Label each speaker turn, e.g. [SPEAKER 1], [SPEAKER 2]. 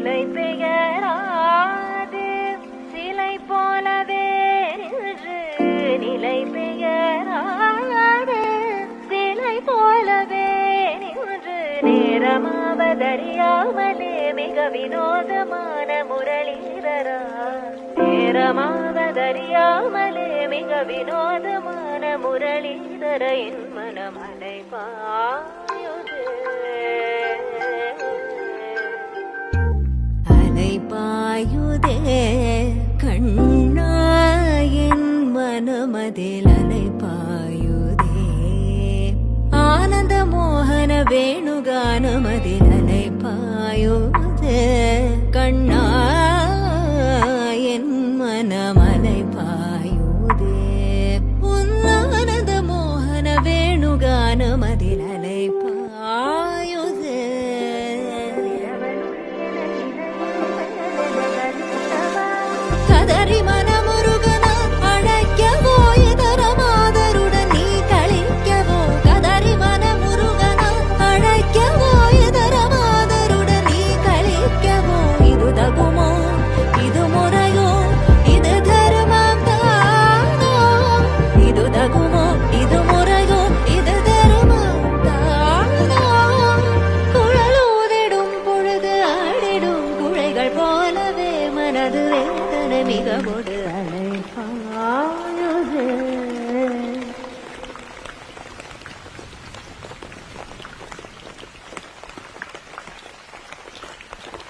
[SPEAKER 1] நிலை பெயராது சிலை போலவே நின்று நிலை பெயராது சிலை போலவே நின்று நேரமாவதறியாமலே மிக வினோதமான முரளிதரா நேரமாவதறியாமலே மிக வினோதமான முரளிதர என் மனமலை பாயுதே பாயுதே கண்ணா என் மனமதில் அலை பாயுதே ஆனந்த மோகன வேணுகானமதில் அலை பாயுதே கண்ணா என் மனமலை பாயுதே உன் ஆனந்த மோகன வேணுகானமதில் அலை பாயுதே கதறி மனமுருகன அழைக்கவோ இதர மாதருடன் நீ கழிக்கவோ கதறி மனமுருகன அழைக்கவோ இதர மாதருடன் நீ கழிக்கவோ இது தகுமோ இது முறையோ இது தர்மம் தானோ இது தகுமோ இது முறையோ இது தர்மம் தானோ குழலூதிடும் பொழுது ஆடிடும் குழைகள் போலவே மனது வேதனை மிக